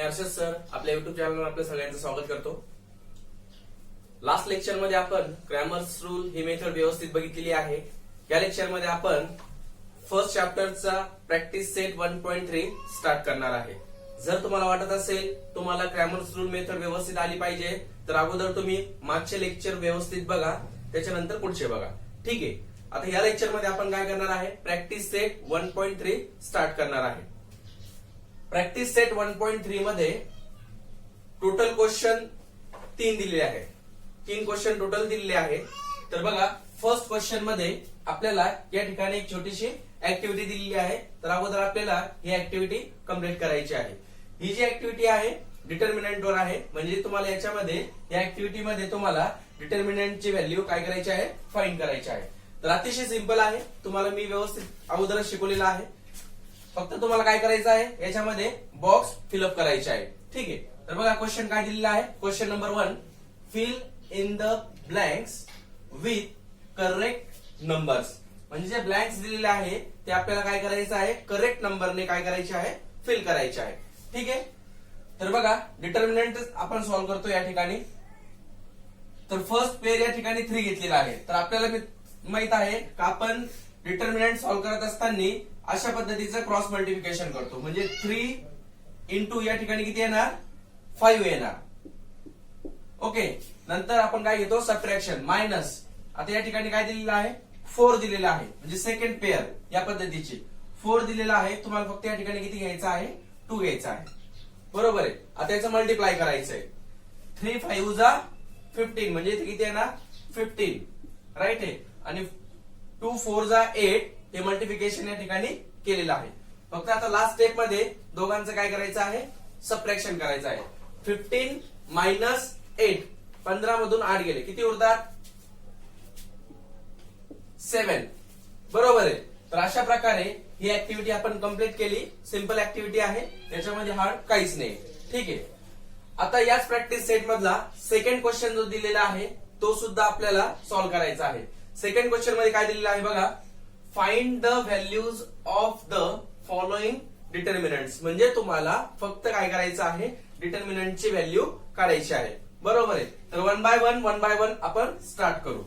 Harshad sir आपल्या YouTube चॅनलवर आपल्या सगळ्यांचं स्वागत करतो. लास्ट लेक्चर मध्ये आपण ग्रामर्स रूल ही मेथड व्यवस्थित बघितलेली आहे. या लेक्चर मध्ये आपण फर्स्ट चॅप्टरचा प्रॅक्टिस सेट 1.3 स्टार्ट करणार आहे. जर तुम्हाला वाटत असेल तुम्हाला ग्रामर्स रूल मेथड व्यवस्थित आली पाहिजे तर अगोदर तुम्ही मागचे लेक्चर व्यवस्थित बघा, त्याच्यानंतर पुढचे बघा. ठीक आहे. आता या लेक्चर मध्ये आपण काय करणार आहे, प्रॅक्टिस सेट 1.3 स्टार्ट करणार आहे. प्रॅक्टिस सेट 1.3 मध्ये टोटल क्वेश्चन 3 दिलेले आहेत. 3 क्वेश्चन टोटल दिलेले आहे. तर बघा, फर्स्ट क्वेश्चन मध्ये आपल्याला या ठिकाणी एक छोटीशी ऍक्टिव्हिटी दिलेली आहे. तर अगोदर आपल्याला ही ऍक्टिव्हिटी कंप्लीट करायची आहे. ही जी ऍक्टिव्हिटी आहे डिटर्मिनंट वर आहे, म्हणजे तुम्हाला याच्यामध्ये या ऍक्टिव्हिटी मध्ये तुम्हाला डिटर्मिनंटची व्हॅल्यू काय करायची आहे, फाइंड करायची आहे. तर अतिशय सिंपल आहे, तुम्हाला मी व्यवस्थित अगोदरच शिकवलेलं आहे. फक्त तुम्हाला काय करायचं आहे, याच्यामध्ये बॉक्स फिलअप करायचे आहे. ठीक आहे. तर बघा क्वेश्चन काय दिलेला आहे. Question number 1, fill in the blanks with correct numbers. म्हणजे जे ब्लँक्स दिलेले आहे ते आपल्याला काय करायचं आहे, करेक्ट नंबरने काय करायचे आहे, फिल करायचे आहे. ठीक आहे. तर बघा, डिटर्मिनंट आपण सॉल्व्ह करतो या ठिकाणी. तर फर्स्ट पेअर या ठिकाणी 3 घेतलेला आहे. तर आपल्याला माहित आहे का आपण डिटर्मिनंट सॉल्व्ह करत असताना अशा पद्धतीचं क्रॉस मल्टिप्लिकेशन करतो. म्हणजे 3 इंटू या ठिकाणी किती येणार, 5 येणार. ओके. नंतर आपण काय घेतो, सबट्रॅक्शन, मायनस. आता या ठिकाणी काय दिलेलं आहे, 4 दिलेला आहे. म्हणजे सेकंड पेअर या पद्धतीची 4 दिलेला आहे. तुम्हाला फक्त या ठिकाणी किती घ्यायचं आहे, 2 घ्यायचा आहे. बरोबर आहे. आता याचं मल्टिप्लाय करायचंय. 3 5 जा 15 म्हणजे इथे किती येणार, 15. राईट आहे. आणि 2 4 जा 8 हे मल्टिप्लिकेशन या ठिकाणी केलेलं आहे. फक्त आता लास्ट स्टेप मध्ये दोघांचं काय करायचं आहे, सबट्रॅक्शन करायचं आहे. 15 मायनस 8, 15 मधून 8 गेले, किती उरतात, 7. बरोबर आहे. तर अशा प्रकारे ही ऍक्टिव्हिटी आपण कंप्लीट केली. सिंपल ऍक्टिव्हिटी आहे, त्याच्यामध्ये हार्ड काहीच नाही. ठीक आहे. आता याच प्रॅक्टिस सेट मधला सेकंड क्वेश्चन जो दिलेला आहे तो सुद्धा आपल्याला सॉल्व्ह करायचा आहे. सेकंड क्वेश्चन मध्ये काय दिलेलं आहे बघा, find the values of the following determinants. म्हणजे तुम्हाला फक्त काय करायचं आहे, डिटर्मिनंटची व्हॅल्यू काढायची आहे. बरोबर आहे. तर वन बाय वन आपण स्टार्ट करू.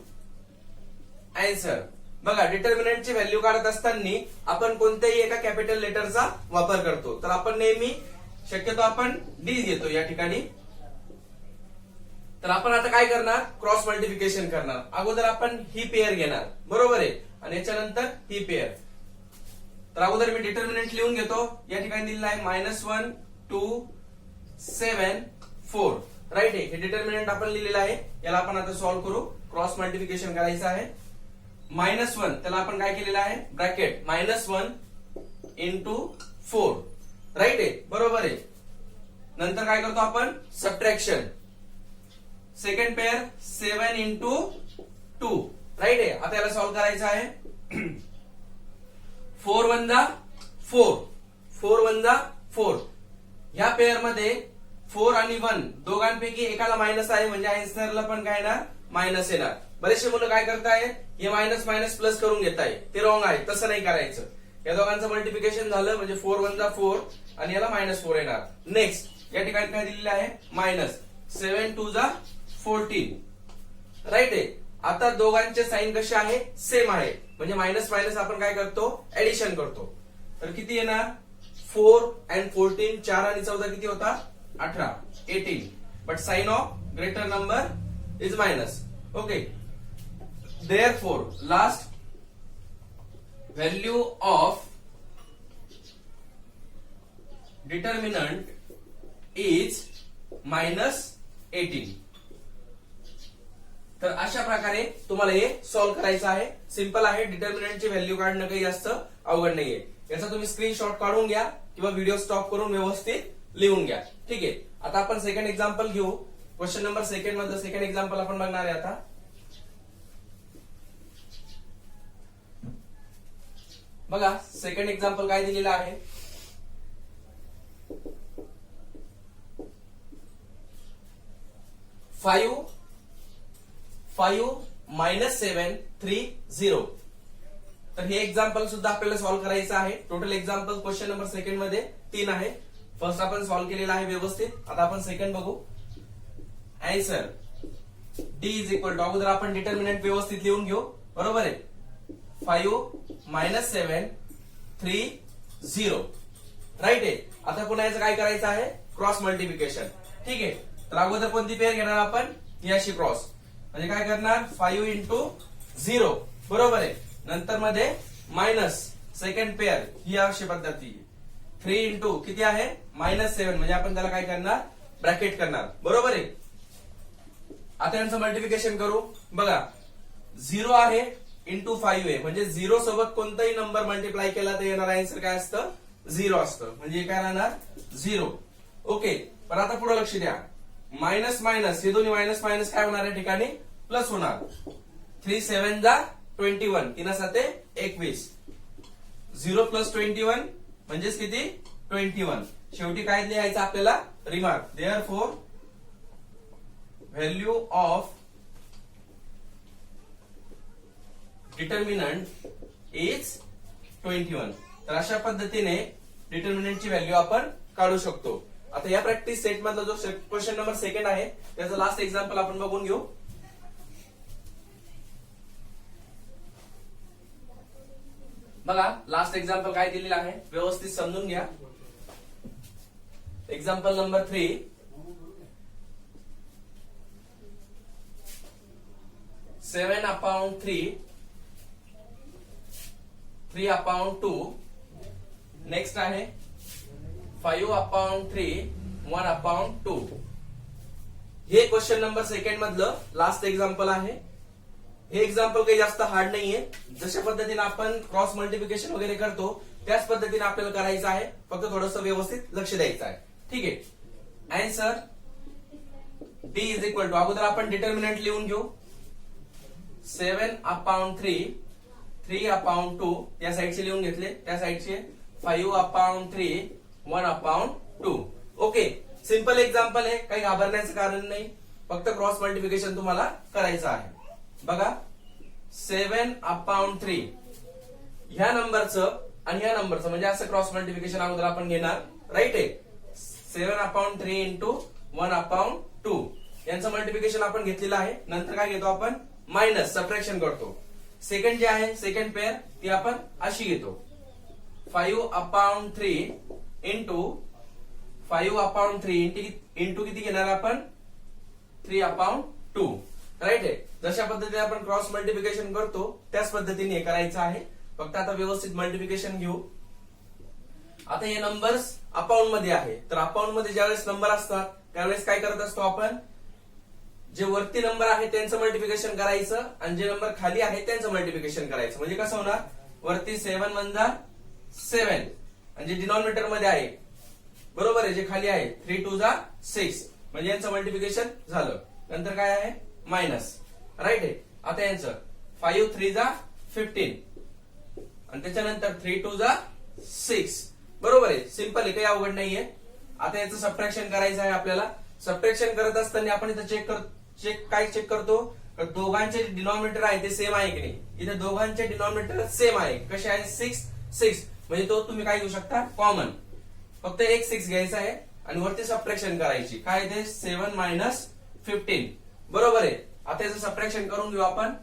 आन्सर बघा, डिटर्मिनंटची व्हॅल्यू काढत असताना आपण कोणत्याही एका कॅपिटल लेटरचा वापर करतो. तर आपण नेहमी शक्यतो आपण डी घेतो या ठिकाणी. तर आपण आता काय करणार, क्रॉस मल्टिप्लिकेशन करणार. अगोदर आपण ही पेअर घेणार. बरोबर आहे. आणि याच्यानंतर ही पेअर. तर अगोदर मी डिटर्मिनंट लिहून घेतो. या ठिकाणी दिलेला आहे -1 2 7 4. राईट आहे. हे डिटर्मिनंट आपण लिहिलेलं आहे. याला आपण आता सॉल्व्ह करू. क्रॉस मल्टिप्लिकेशन करायचं आहे. -1 त्याला आपण काय केलेलं आहे, ब्रॅकेट -1 इंटू 4. राईट आहे. बरोबर आहे. नंतर काय करतो आपण, subtraction. Second pair 7 into 2. Right आहे. आता याला सॉल्व्ह करायचं आहे. 4 1 जा 4, 4 1 जा 4. ह्या पेअर मध्ये 4 आणि 1 दोघांपैकी एकाला मायनस आहे, म्हणजे आन्सरला पण काय येणार, मायनस येणार. बरेचसे मुलं काय करताय, हे मायनस मायनस प्लस करून घेत आहे. ते रॉंग आहे. तसं नाही करायचं. या दोघांचं मल्टिप्लिकेशन झालं म्हणजे 4 1 जा 4 आणि याला -4 येणार. नेक्स्ट या ठिकाणी काय दिलेलं आहे, -7 2 जा 14. राईट आहे. आता दोघांचे साइन कसे आहे, सेम आहे. म्हणजे मायनस मायनस आपण काय करतो, ऍडिशन करतो. तर किती येणार, 4 and 14, 4 आणि 14 किती होता, 18 18. But sign of greater number is minus. Okay. Therefore last value of determinant is -18. तर अशा प्रकारे तुम्हाला हे सॉल्व्ह करायचं आहे. सिंपल आहे. डिटर्मिनंटची व्हॅल्यू काढणं काही जास्त अवघड नाहीये. याचा तुम्ही स्क्रीनशॉट काढून घ्या किंवा व्हिडिओ स्टॉप करून व्यवस्थित लिहून घ्या. ठीक आहे. आता आपण सेकंड एक्झाम्पल घेऊ. क्वेश्चन नंबर सेकंड मधलं सेकंड एक्झाम्पल आपण बघणार आहे. आता बघा, सेकंड एक्झाम्पल काय दिलेलं आहे, 5 -7 3 0. तर हे एक्झाम्पल सुद्धा आपल्याला सॉल्व्ह करायचं आहे. Total example question number second मध्ये 3 आहे. फर्स्ट आपण सॉल्व्ह केलेला आहे व्यवस्थित. आता आपण सेकंड बघू. Answer d is equal to, अगोदर आपण डिटर्मिनंट व्यवस्थित लिहून घेऊ. बरोबर आहे. 5 - 7 3 0 राईट आहे. आता पुन्हा याचं काय करायचं आहे, क्रॉस मल्टिप्लिकेशन. ठीक आहे. तर अगोदर कोणती पेअर घेणार आपण, याशी क्रॉस, म्हणजे काय करणार 5 इंटू 0. बरोबर आहे. नंतर मध्ये मायनस सेकंड पेअर ही अशी पद्धती 3 इंटू किती आहे -7, म्हणजे आपण त्याला काय करणार ब्रॅकेट करणार. बरोबर आहे. आता यांचं मल्टिप्लिकेशन करू. बघा 0 आहे इंटू 5 आहे, म्हणजे 0 सोबत कोणताही नंबर मल्टिप्लाय केला तर येणार आन्सर काय असतं, 0 असतं. म्हणजे काय राहणार 0. ओके. पण आता पुढे लक्ष द्या. मायनस मायनस हे दोन्ही मायनस मायनस काय होणार या ठिकाणी प्लस होणार. 3 7 जा 21, 3 7 21. 0 प्लस 21 म्हणजेच किती 21. शेवटी काय लिहायचं आपल्याला, remark. Therefore value of determinant is 21. तर अशा पद्धतीने डिटर्मिनंटची व्हॅल्यू आपण काढू शकतो. आता या प्रॅक्टिस सेट मधला जो क्वेश्चन नंबर सेकंड आहे त्याचं लास्ट एक्झाम्पल आपण बघून घेऊ. बघा लास्ट एक्झाम्पल काय दिलेलं आहे व्यवस्थित समजून घ्या. Example number 3. 7/3 3/2. नेक्स्ट आहे 5/3 1/2. हे क्वेश्चन नंबर सेकंड मधलं लास्ट एक्झाम्पल आहे. हे एक्झाम्पल काही जास्त हार्ड नाहीये. जशा पद्धतीने आपण क्रॉस मल्टिप्लिकेशन वगैरे करतो त्याच पद्धतीने आपल्याला करायचं आहे. फक्त थोडंसं व्यवस्थित लक्ष द्यायचं आहे. ठीक आहे. Answer d is equal to, अगोदर आपण डिटर्मिनंट लिहून घेऊ. 7/3 3/2 या साईडचे लिहून घेतले, त्या साईडचे 5/3 1/2. ओके. सिंपल एक्झाम्पल आहे, काही घाबरण्याचं कारण नाही. फक्त क्रॉस मल्टिप्लिकेशन तुम्हाला करायचं आहे. बघा 7/3 ह्या नंबरचं आणि ह्या नंबरचं म्हणजे असं क्रॉस मल्टिप्लिकेशन अगोदर आपण घेणार. राईट आहे. 7/3 इंटू 1/2 यांचं मल्टिप्लिकेशन आपण घेतलेलं आहे. नंतर काय घेतो आपण मायनस सबट्रॅक्शन करतो. सेकंड जे आहे सेकंड पेअर ती आपण अशी घेतो. 5/3 इंटू 5/3 इंटू किती घेणार आपण 3/2. राईट आहे. जशा पद्धतीने आपण क्रॉस मल्टिप्लिकेशन करतो त्याच पद्धतीने हे करायचं आहे. फक्त आता व्यवस्थित मल्टिप्लिकेशन घेऊ. आता हे नंबर्स अपाऊंड मध्ये आहे. तर अपाऊंड मध्ये ज्यावेळेस नंबर असतात त्यावेळेस काय करत असतो आपण, जे वरती नंबर आहे त्यांचं मल्टिप्लिकेशन करायचं आणि जे नंबर खाली आहे त्यांचं मल्टिप्लिकेशन करायचं. म्हणजे कसं होणार, वरती 7 1 7 आणि जे डिनॉमिनेटर मध्ये आहे बरोबर आहे, जे खाली आहे 3 2 6 म्हणजे यांचं मल्टिप्लिकेशन झालं. नंतर काय आहे मायनस. राईट आहे. आता यांचं 5 3 15 आणि त्याच्यानंतर 3 2 6. बरोबर आहे. सिंपल आहे, काही अवघड नाहीये. आता याचं सबट्रॅक्शन करायचं आहे आपल्याला. सबट्रॅक्शन करत असताना आपण इथं काय चेक करतो, दोघांचे डिनॉमिनेटर आहे ते सेम आहे की नाही. इथे दोघांचे डिनॉमिनेटर सेम आहे. कसे आहे 6 6 म्हणजे तो तुम्ही काय घेऊ शकता कॉमन. फक्त एक 6 घ्यायचा आहे आणि वरती सबट्रॅक्शन करायची. काय ते 7 - 15. बरोबर आहे. आता याचं सबट्रॅक्शन करून घेऊ आपण.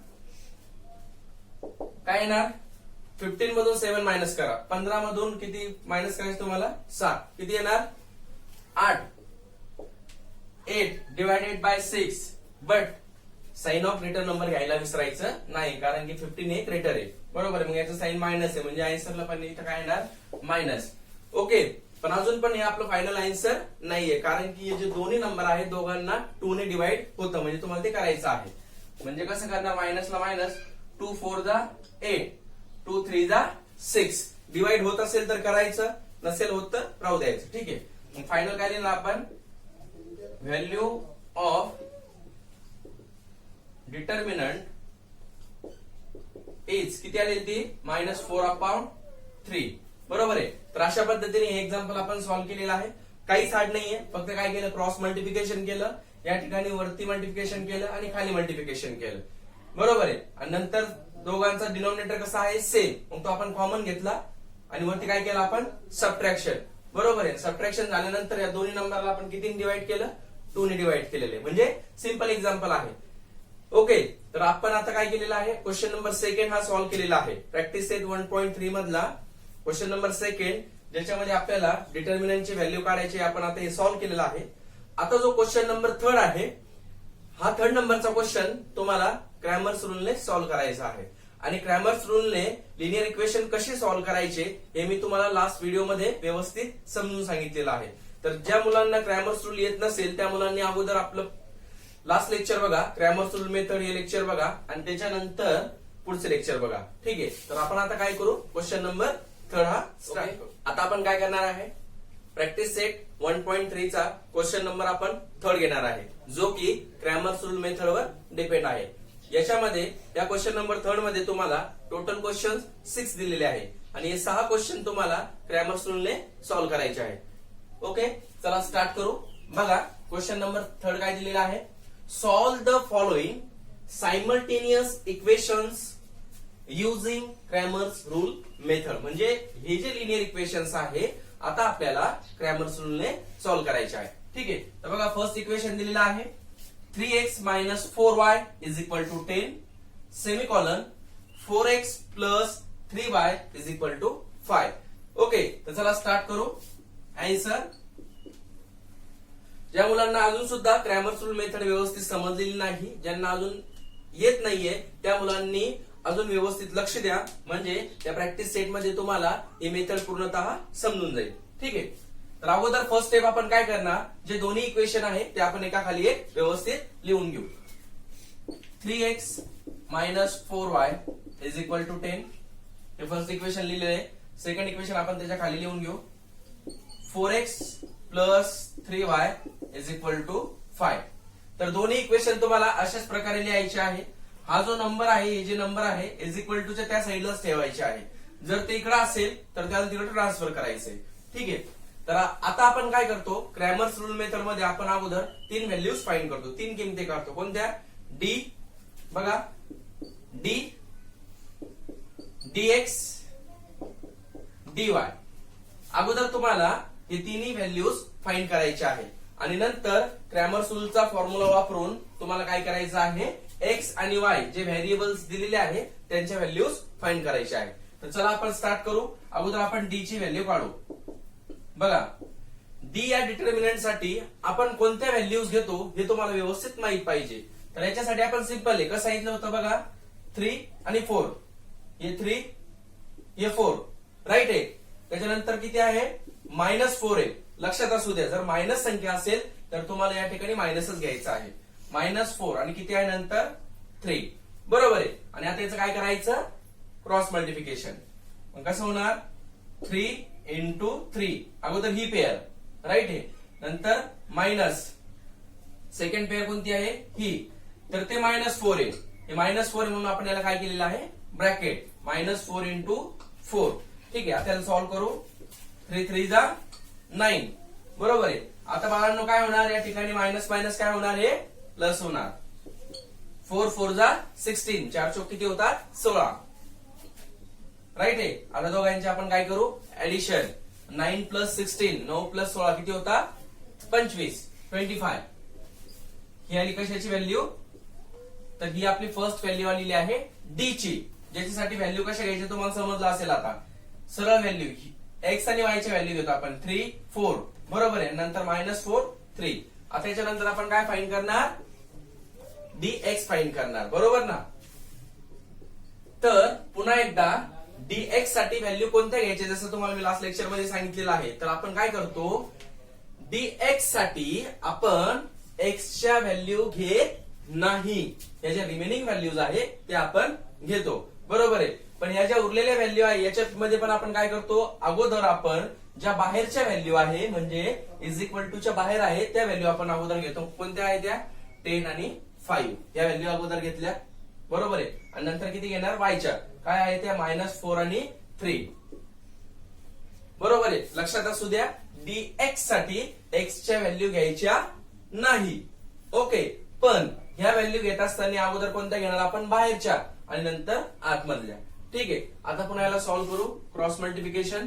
काय येणार 15 मधून 7 मायनस करा. 15 मधून किती मायनस करायचं तुम्हाला 7. किती येणार 8. 8 divided by 6. But sign of greater number घ्यायला विसरायचं नाही, कारण की 15 एक ग्रेटर आहे. बरोबर. मग याचं साइन मायनस आहे म्हणजे आन्सरला पण इथं काय येणार मायनस. ओके. पण अजून पण हे आपलं फायनल आन्सर नाहीये, कारण की हे जे दोन्ही नंबर आहेत दोघांना 2 ने डिवाइड होतं. म्हणजे तुम्हाला ते करायचं आहे. म्हणजे कसं करणार, मायनसला मायनस 2 4 8 2 3 6. डिवाइड होत असेल तर करायचं, नसेल होत तर राहू द्यायचं. ठीक आहे. मग फायनल काय लिहिलं आपण, व्हॅल्यू ऑफ डिटर्मिनंट इज किती आली ती -4/3. बरोबर आहे. तर अशा पद्धतीने हे एक्झाम्पल आपण सॉल्व्ह केलेलं आहे. काहीच हार्ड नाहीये. फक्त काय केलं, क्रॉस मल्टिप्लिकेशन केलं, या ठिकाणी वरती मल्टिप्लिकेशन केलं आणि खाली मल्टिप्लिकेशन केलं. बरोबर आहे. आणि नंतर दोघांचा डिनॉमिनेटर कसा आहे सेम, मग तो आपण कॉमन घेतला आणि वरती काय केलं आपण सबट्रॅक्शन. बरोबर आहे. सबट्रॅक्शन झाल्यानंतर या दोन्ही नंबरला आपण किती डिवाइड केलं, 2 ने डिवाइड केलेले, म्हणजे सिंपल एक्झाम्पल आहे. ओके, तर आपण आता काय केलेलं आहे, क्वेश्चन नंबर सेकंड हा सॉल्व्ह केलेला आहे. प्रॅक्टिस सेट 1.3 मधला क्वेश्चन नंबर सेकंड, ज्याच्यामध्ये आपल्याला डिटर्मिनंटची व्हॅल्यू काढायची, आपण आता हे सॉल्व्ह केलेला आहे. आता जो क्वेश्चन नंबर थर्ड आहे, हा थर्ड नंबरचा क्वेश्चन तुम्हाला क्रॅमर्स रूलने सॉल्व्ह करायचा आहे. आणि क्रॅमर्स रूलने लिनियर इक्वेशन कशी सॉल्व्ह करायचे हे मी तुम्हाला लास्ट व्हिडिओमध्ये व्यवस्थित समजून सांगितलेलं आहे. तर ज्या मुलांना क्रॅमर्स रूल येत नसेल त्या मुलांनी अगोदर आपलं लास्ट लेक्चर बघा, क्रॅमर्स रूल मेथड हे लेक्चर बघा आणि त्याच्यानंतर पुढचे लेक्चर बघा. ठीक आहे, तर आपण आता काय करू, क्वेश्चन नंबर थर्ड हा स्टार्ट करू. आता आपण काय करणार आहे, प्रॅक्टिस सेट 1.3 चा क्वेश्चन नंबर आपण थर्ड घेणार आहे, जो की क्रॅमर्स रूल मेथडवर डिपेंड आहे. याच्यामध्ये या क्वेश्चन नंबर थर्ड मध्ये तुम्हाला टोटल क्वेश्चन 6 दिलेले आहे आणि हे 6 क्वेश्चन तुम्हाला क्रॅमर्स रूलने सॉल्व्ह करायचे आहे. ओके, चला स्टार्ट करू. बघा, क्वेश्चन नंबर थर्ड काय दिलेला आहे, solve the following simultaneous equations using Cramer's rule method. म्हणजे हे जे लिनियर इक्वेशन्स आहे आता आपल्याला क्रॅमर्स रूलने सॉल्व्ह करायचे आहे. ठीक आहे, तर बघा फर्स्ट इक्वेशन दिलेलं आहे 3x minus 4y is equal to 10 semicolon 4x plus 3y is equal to 5. Okay, तर चला स्टार्ट करू. आन्सर, ज्या मुलांना अजून सुद्धा क्रॅमर्स रूल मेथड व्यवस्थित समजलेली नाही, ज्यांना अजून येत नाहीये त्या मुलांनी अजून व्यवस्थित लक्ष द्या, म्हणजे त्या प्रॅक्टिस सेट मध्ये तुम्हाला ही मेथड पूर्णतः समजून जाईल. ठीक आहे, तर अगोदर फर्स्ट स्टेप आपण काय करणार, जे दोन्ही इक्वेशन आहेत ते आपण एका खाली एक व्यवस्थित लिहून घेऊ. 3x minus 4y is equal to 10 हे फर्स्ट इक्वेशन लिहिलेलं आहे. सेकंड इक्वेशन आपण त्याच्या खाली लिहून घेऊ. 4x plus 3y is equal to 5. तर दोन्ही इक्वेशन तुम्हाला अशाच प्रकारे लिहायचे आहे. हा जो नंबर आहे, हे जे नंबर आहे इज इक्वल टू च्या त्या साईडलाच ठेवायचे आहे. जर ते इकडे असेल तर त्याला तिकडे ट्रान्सफर करायचंय. ठीक आहे, तर आता आपण काय करतो, क्रॅमर्स रूल मेथड मध्ये आपण अगोदर 3 व्हॅल्यूज फाइंड करतो, 3 किमती काढतो. कोणत्या, डी, बघा डी, dx, dy. अगोदर तुम्हाला हे तिन्ही व्हॅल्यूज फाइंड करायचे आहे आणि नंतर क्रॅमर्स रूलचा फॉर्म्युला वापरून तुम्हाला काय करायचं आहे, एक्स आणि वाय जे व्हेरिएबल्स दिलेले आहे त्यांच्या व्हॅल्यूज फाइंड करायचे आहे. तर चला आपण स्टार्ट करू. अगोदर आपण डी ची व्हॅल्यू काढू. बघा, डी या डिटर्मिनंट साठी आपण कोणत्या व्हॅल्यूज घेतो हे तुम्हाला व्यवस्थित माहित पाहिजे. तर याच्यासाठी आपण सिंपल आहे, कसं सांगितलं होतं बघा, 3 आणि 4, हे 3 हे 4 राईट आहे. त्याच्यानंतर किती आहे, -4 आहे. लक्षात असू द्या, जर मायनस संख्या असेल तर तुम्हाला या ठिकाणी मायनसच घ्यायचं आहे. -4 आणि किती आहे नंतर 3, बरोबर आहे. आणि आता याचं काय करायचं, क्रॉस मल्टिप्लिकेशन. मग कसं होणार, 3 into 3, अगोदर ही पेअर राईट आहे, नंतर मायनस सेकंड पेअर कोणती आहे, ही, तर ते -4 आहे. हे -4 म्हणून आपण याला काय केलेलं आहे, ब्रॅकेट -4 into 4. ठीक आहे, आता याला सॉल्व्ह करू. 3 3 जा 9, बरोबर आहे. आता बाळांनो काय होणार, या ठिकाणी मायनस मायनस काय होणार, हे प्लस होणार. 4 4 जा 16, 4 चौक किती होतात, 16 राईट आहे. आता दोघांचे आपण काय करू, ऍडिशन. 9 plus 16, 9 plus 16 किती होता, 25, 25. ही आली कशाची व्हॅल्यू, तर ही आपली फर्स्ट व्हॅल्यू आलेली आहे डी ची, ज्याच्यासाठी व्हॅल्यू कशा घ्यायची तुम्हाला समजलं असेल. आता सरळ व्हॅल्यू एक्स आणि वाय ची व्हॅल्यू घेतो आपण, 3 4, बरोबर आहे. नंतर -4 3. आता याच्यानंतर आपण काय फाइंड करणार, dx फाइंड करणार, बरोबर ना. तर पुन्हा एकदा dx साठी व्हॅल्यू कोणत्या घ्यायच्या, जसं तुम्हाला मी लास्ट लेक्चर मध्ये सांगितलेलं आहे. तर आपण काय करतो, dx साठी आपण x च्या व्हॅल्यू घेत नाही, या ज्या रिमेनिंग व्हॅल्यूज आहे ते आपण घेतो, बरोबर आहे. पण या ज्या उरलेल्या व्हॅल्यू आहे याच्यामध्ये पण आपण काय करतो, अगोदर आपण ज्या बाहेरच्या व्हॅल्यू आहे म्हणजे इज इक्वल टू च्या बाहेर आहे त्या व्हॅल्यू आपण अगोदर घेतो. कोणत्या आहे त्या, 10 आणि 5 या व्हॅल्यू अगोदर घेतल्या, बरोबर आहे. आणि नंतर किती घेणार, वायच्या काय आहे त्या, -4 आणि 3, बरोबर आहे. लक्षात असू द्या, dx साठी x च्या व्हॅल्यू घ्यायच्या नाही. ओके, पण ह्या व्हॅल्यू घेत असताना अगोदर कोणत्या घेणार आपण, बाहेरच्या आणि नंतर आतमधल्या. ठीक आहे, आता पुन्हा याला सॉल्व्ह करू. Cross multiplication.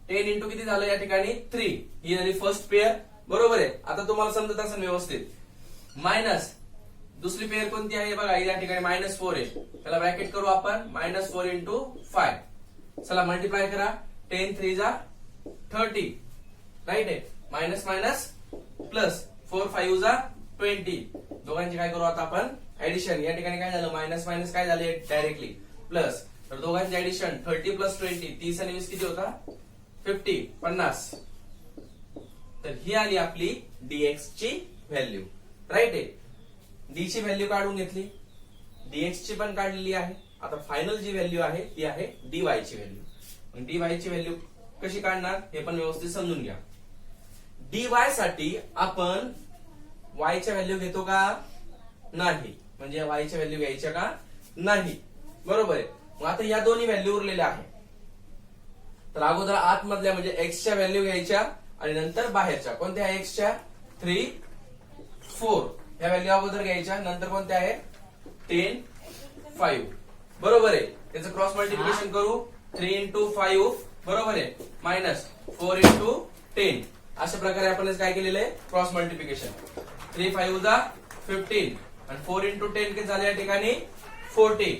10 इंटू किती झालं या ठिकाणी 3, ही झाली फर्स्ट पेअर. बरोबर आहे. आता तुम्हाला समजत असेल व्यवस्थित. मायनस दुसरी पेअर कोणती आहे बघा, या ठिकाणी -4 आहे. त्याला ब्रॅकेट करू आपण, -4 इंटू 5. चला मल्टिप्लाय करा. 10 3 जा 30, राईट आहे. मायनस मायनस प्लस 4 5 जा 20. दोघांची काय करू आता आपण ऍडिशन. या ठिकाणी काय झालं, मायनस मायनस काय झाले डायरेक्टली प्लस. तर दोघांची ऍडिशन 30 प्लस 20, 30 आणि 20 किती होता 50. तर ही आली आपली dx ची व्हॅल्यू, राईट आहे. डी ची व्हॅल्यू काढून घेतली, dx ची पण काढलेली आहे. आता फायनल जी व्हॅल्यू आहे ती आहे dy ची व्हॅल्यू. मग dy ची व्हॅल्यू कशी काढणार हे पण व्यवस्थित समजून घ्या. dy साठी आपण y च्या व्हॅल्यू घेतो का नाही, म्हणजे y च्या व्हॅल्यू घ्यायच्या का नाही, बरोबर आहे. मग आता या दोन्ही व्हॅल्यू उरलेल्या आहेत. तर अगोदर आतमधल्या म्हणजे x च्या व्हॅल्यू घ्यायच्या आणि नंतर बाहेरच्या. कोणत्या x च्या 3 4 या व्हॅल्यू अगोदर घ्यायच्या, नंतर कोणत्या आहे 10 5, बरोबर आहे. त्याचं क्रॉस मल्टिप्लिकेशन करू. 3 इंटू 5 बरोबर आहे, मायनस 4 इंटू 10. अशा प्रकारे आपण काय केलेलं आहे क्रॉस मल्टिप्लिकेशन. 3 5 जा 15 आणि 4 इंटू 10 किती झाले या ठिकाणी 40,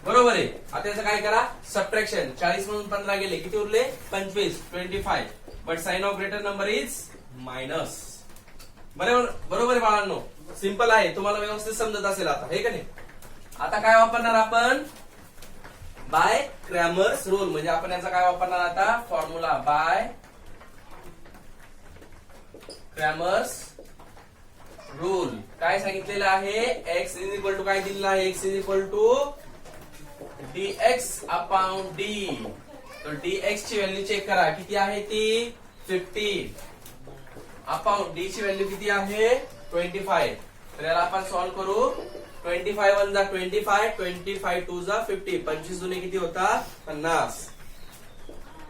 बरोबर आहे. आता याचं काय करा सबट्रॅक्शन. 40 मधून 15 गेले किती उरले 25 25. But sign of greater number is minus. बरोबर आहे बाळांनो, सिंपल आहे. तुम्हाला व्यवस्थित समजत असेल आता, हे का नाही. आता काय वापरणार आपण बाय क्रॅमर्स रूल. म्हणजे आपण याचा काय वापरणार आता फॉर्म्युला बाय क्रॅमर्स रूल. काय सांगितलेलं आहे x इज इक्वल टू काय दिलेलं आहे, x is equal to dx upon d. तर dx ची व्हॅल्यू चेक करा किती आहे ती 50 अपॉन d ची व्हॅल्यू किती आहे 25. तर याला आपण सॉल्व्ह करू. 25 1 जा 25, 25 2 जा 50, 25 दुने किती होता 50.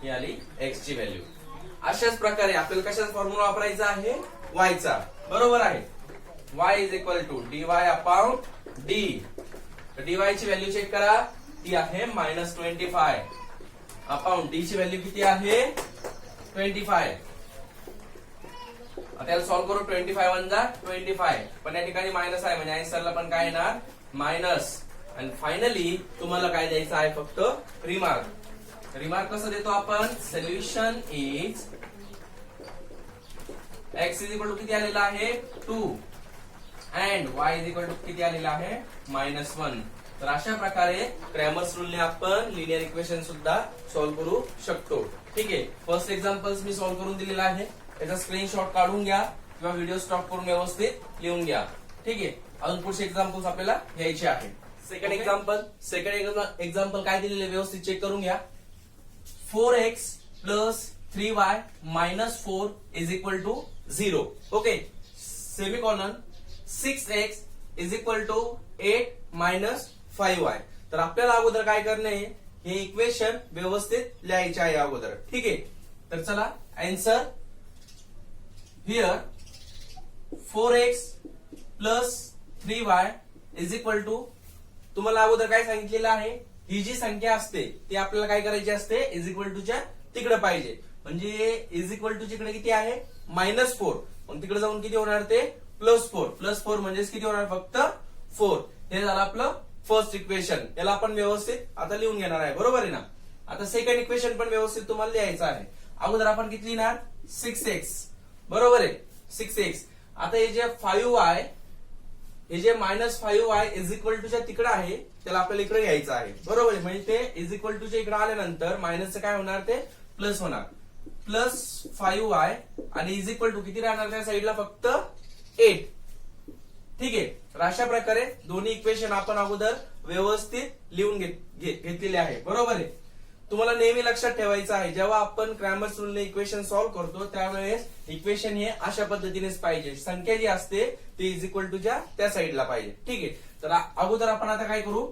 ही आली x ची व्हॅल्यू. अशाच प्रकारे आपल्याला कशाचा फॉर्म्युला वापरायचा आहे y चा, बरोबर आहे. y is equal to dy upon d. तर dy ची व्हॅल्यू चेक करा, ती आहे -25 अपॉन d ची व्हॅल्यू किती आहे 25. आता याला सॉल्व्ह करू. 25 1 जा 25, पण या ठिकाणी मायनस आहे म्हणजे आन्सरला पण काय येणार मायनस. आणि फायनली तुम्हाला काय द्यायचं आहे फक्त रिमार्क. रिमार्क कसं देतो आपण, solution is x is equal to किती आलेला आहे 2 and y is equal to किती आलेला आहे -1. तर अशा प्रकारे क्रॅमर्स रूलने आपण लिनियर इक्वेशन सुद्धा सॉल्व्ह करू शकतो. ठीक आहे. फर्स्ट एक्झाम्पल्स मी सॉल्व्ह करून दिलेला आहे. त्याचा स्क्रीनशॉट काढून घ्या किंवा व्हिडिओ स्टॉप करून व्यवस्थित लिहून घ्या. ठीक आहे. अजून पुढचे एक्झाम्पल्स आपल्याला घ्यायचे आहे. सेकंड एक्झाम्पल काय दिलेले व्यवस्थित चेक करून घ्या. 4x plus 3y minus 4 is equal to 0. Okay. Semicolon 6x is equal to 8 minus 5y. तर आपल्याला अगोदर काय करणे, हे इक्वेशन व्यवस्थित लिहायचे आहे अगोदर. ठीक आहे. तर चला answer here 4x plus 3y is equal to, तुम्हाला अगोदर काय सांगितलेलं आहे, ही जी संख्या असते ती आपल्याला काय करायची असते इज इक्वल टू च्या तिकडे पाहिजे. म्हणजे इज इक्वल टू तिकडे किती आहे -4, मग तिकडे जाऊन किती होणार ते +4. +4 म्हणजे किती होणार फक्त 4. हे झालं आपलं फर्स्ट इक्वेशन. याला आपण व्यवस्थित आता लिहून घेणार आहे, बरोबर आहे ना. आता सेकंड इक्वेशन पण व्यवस्थित तुम्हाला लिहायचं आहे. अगोदर आपण किती लिहिणार 6x, बरोबर आहे 6x. आता हे जे 5y, हे जे -5y इज इक्वल टू च्या तिकडे आहे त्याला आपल्याला इकडे घ्यायचं आहे, बरोबर आहे. म्हणजे ते इज इक्वल टू च्या इकडे आल्यानंतर मायनसचं काय होणार ते प्लस होणार. +5y आणि इज इक्वल टू किती राहणार त्या साईडला फक्त 8. ठीक आहे. तर अशा प्रकारे दोन्ही इक्वेशन आपण अगोदर व्यवस्थित लिहून घेतलेले आहे, बरोबर आहे. तुम्हाला नेहमी लक्षात ठेवायचं आहे, जेव्हा आपण क्रॅमर्स रूलने इक्वेशन सॉल्व्ह करतो त्यावेळेस इक्वेशन हे अशा पद्धतीनेच पाहिजे. संख्या जी असते ती इज इक्वल टू च्या त्या साईडला पाहिजे. ठीक आहे. तर अगोदर आपण आता काय करू,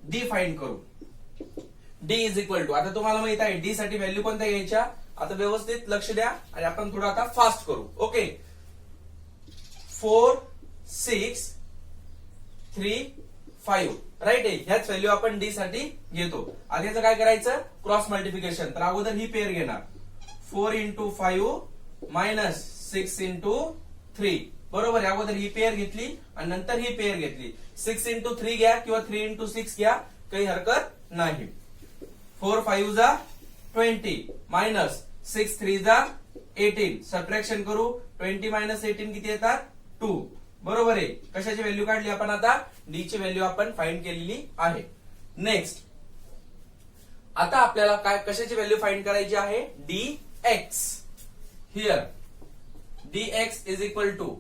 डी फाइंड करू. डी इज इक्वल टू, आता तुम्हाला माहित आहे डी साठी व्हॅल्यू कोणत्या घ्यायच्या. आता व्यवस्थित लक्ष द्या आणि आपण थोडं आता फास्ट करू. ओके. 4 6 3 5 राईट आहे. ह्याच व्हॅल्यू आपण डी साठी घेतो. आता याचं काय करायचं, क्रॉस मल्टिप्लिकेशन. तर अगोदर ही पेअर घेणार 4 इंटू 5 मायनस 6 इंटू 3 बरोबर आहे. अगोदर ही पेअर घेतली आणि नंतर ही पेअर घेतली. 6 इंटू 3 घ्या किंवा 3 इंटू 6 घ्या, काही हरकत नाही. 4 5 जा 20 मायनस 6 3 जा 18. सबट्रॅक्शन करू. 20 मायनस 18 किती येतात, 2 बरोबर आहे. कशाची व्हॅल्यू काढली आपण, आता डी ची व्हॅल्यू आपण फाइंड केलेली आहे. नेक्स्ट आता आपल्याला काय कशाची व्हॅल्यू फाइंड करायची आहे, D X. Here D X is equal to,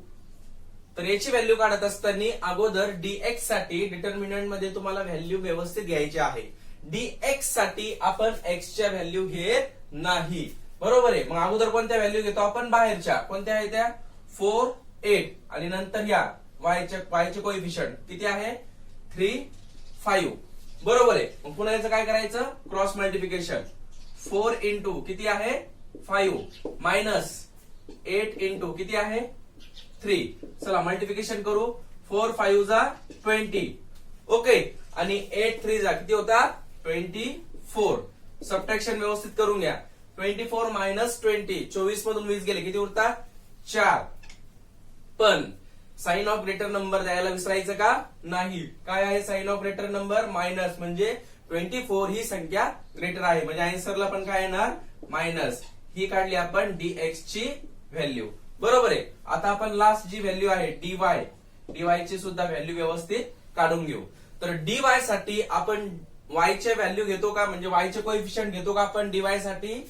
तर याची व्हॅल्यू काढत असताना अगोदर डीएक्स साठी डिटर्मिनंट मध्ये तुम्हाला व्हॅल्यू व्यवस्थित घ्यायची आहे. डीएक्स साठी आपण एक्सच्या व्हॅल्यू घेत नाही बरोबर आहे. मग अगोदर कोणत्या व्हॅल्यू घेतो आपण, बाहेरच्या. कोणत्या आहे त्या, 4 8 आणि नंतर या वायचे कोएफिशियंट किती आहे, 3 5 बरोबर आहे. मग पुन्हा याचं काय करायचं, क्रॉस मल्टिप्लिकेशन. 4 इंटू किती आहे 5 मायनस 8 इंटू किती आहे 3. चला मल्टिप्लिकेशन करू. 4 5 जा 20 ओके आणि 8 3 जा किती होता 24. सबट्रॅक्शन व्यवस्थित करून घ्या. 24 मायनस 20 24 मधून 20 गेले किती उरतात 4. पण साइन ऑफ ग्रेटर नंबर द्यायला विसरायचं का नाही. काय आहे sign of greater number, minus. म्हणजे 24 ही संख्या ग्रेटर आहे, म्हणजे आन्सरला पण काय येणार मायनस. ही काढली आपण डीएक्स ची व्हॅल्यू बरोबर आहे. आता आपण लास्ट जी व्हॅल्यू आहे डीवाय ची सुद्धा व्हॅल्यू व्यवस्थित काढून घेऊ. तर डीवाय साठी आपण वाय चे व्हॅल्यू घेतो का, म्हणजे वाय चे कोएफिशियंट घेतो का आपण डीवाय साठी,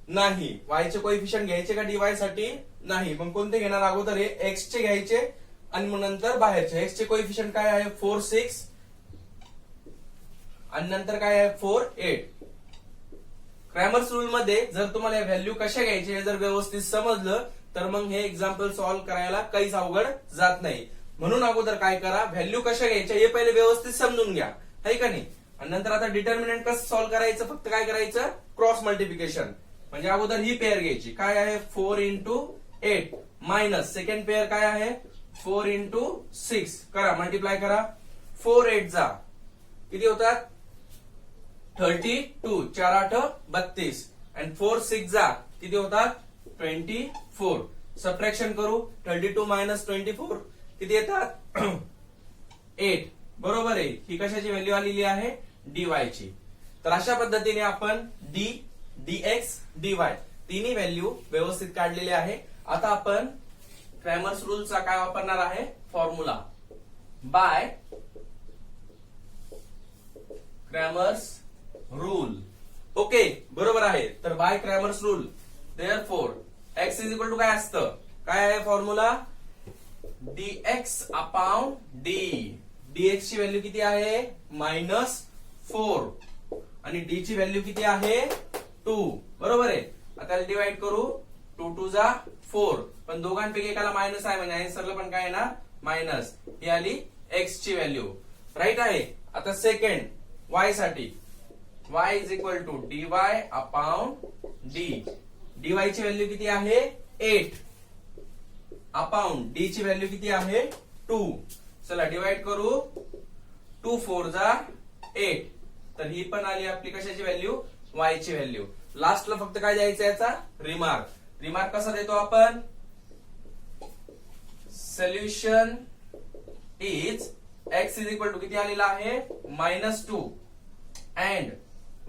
नाही. वाय चे कोएफिशियंट घ्यायचे का डीवाय साठी, नाही. मग कोणते घेणार, अगोदर हे एक्स चे घ्यायचे आणि मग नंतर बाहेरचे. एक्स चे कोएफिशियंट काय आहे 4 6 आणि नंतर काय आहे 4 8. क्रॅमर्स रूल मध्ये जर तुम्हाला व्हॅल्यू कशा घ्यायचे हे जर व्यवस्थित समजलं तर मग हे एक्झाम्पल सॉल्व्ह करायला काहीच अवघड जात नाही. म्हणून अगोदर काय करा, व्हॅल्यू कशा घ्यायच्या हे पहिले व्यवस्थित समजून घ्या, है का नाही. आणि नंतर आता डिटर्मिनंट कसं सॉल्व्ह करायचं, फक्त काय करायचं, क्रॉस मल्टिप्लिकेशन. म्हणजे अगोदर ही पेअर घ्यायची, काय आहे 4 इंटू 8 मायनस सेकंड पेअर काय आहे 4 इंटू 6 करा, मल्टिप्लाय करा. 4 8 जा किती होतात 32 4 8 32 आणि 4 6 जा किती होतात 24. सबट्रॅक्शन करू. 32 मायनस 24 किती येतात 8 बरोबर आहे. ही कशाची व्हॅल्यू आलेली आहे डीवाय ची. तर अशा पद्धतीने आपण डी डीएक्स डीवाय तिन्ही व्हॅल्यू व्यवस्थित काढलेले आहे. आता आपण क्रॅमर्स रूलचा काय वापरणार आहे, formula by Cramer's rule. Okay बरोबर आहे. तर by Cramer's rule therefore X is equal to काय असतं, काय आहे formula, DX upon D. DX ची व्हॅल्यू किती आहे -4 आणि डी ची व्हॅल्यू किती आहे 2 बरोबर आहे. आता डिवाइड करू. 2 2 जा 4 पण दोघांपैकी एकाला मायनस आहे, म्हणजे आन्सरला पण काय येणार मायनस. ही आली एक्स ची व्हॅल्यू राईट आहे. आता सेकंड वाय साठी y is equal to DY upon D. DY ची व्हॅल्यू किती आहे 8 अपॉन डी ची व्हॅल्यू किती आहे 2. चला डिवाइड करू. 2 4 जा 8 तर ही पण आली आपली कशाची व्हॅल्यू y ची व्हॅल्यू. लास्टला फक्त काय द्यायचं याचा रिमार्क. रिमार्क कसा देतो आपण, solution is x is equal to किती आलेला आहे -2 and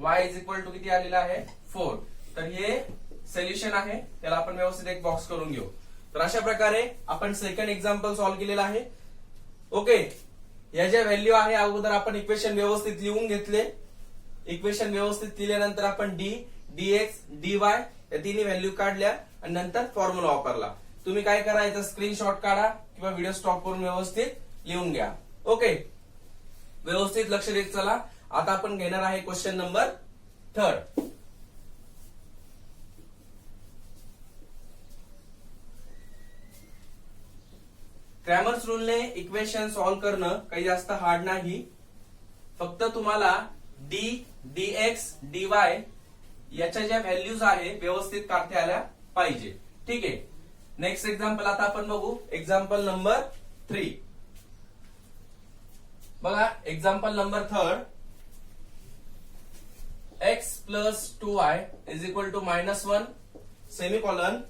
y is equal to किती आलेला आहे 4. तर हे सोल्युशन आहे, त्याला आपण व्यवस्थित एक बॉक्स करून घेऊ. तर अशा प्रकारे आपण सेकंड एक्झाम्पल सॉल्व्ह केलेला आहे. ओके, या ज्या व्हॅल्यू आहे अगोदर आपण इक्वेशन व्यवस्थित लिहून घेतले. इक्वेशन व्यवस्थित लिहिल्यानंतर आपण डी डीएक्स डीवाय या तिन्ही व्हॅल्यू काढल्या आणि नंतर फॉर्म्युला वापरला. तुम्ही काय करा, याचा स्क्रीनशॉट काढा किंवा व्हिडिओ स्टॉप करून व्यवस्थित लिहून घ्या. ओके, व्यवस्थित लक्ष देत चला. आता आपण घेणार आहे क्वेश्चन नंबर 3. क्रॅमर्स रूलने इक्वेशन सॉल्व्ह करणं काही जास्त हार्ड नाही. फक्त तुम्हाला डी डीएक्स डीवाय याच्या ज्या व्हॅल्यूज आहे व्यवस्थित काढता आल्या पाहिजे. ठीक आहे. नेक्स्ट एक्झाम्पल आता आपण बघू. एक्झाम्पल नंबर 3 बघा example number third, x plus 2y is equal to -1 semicolon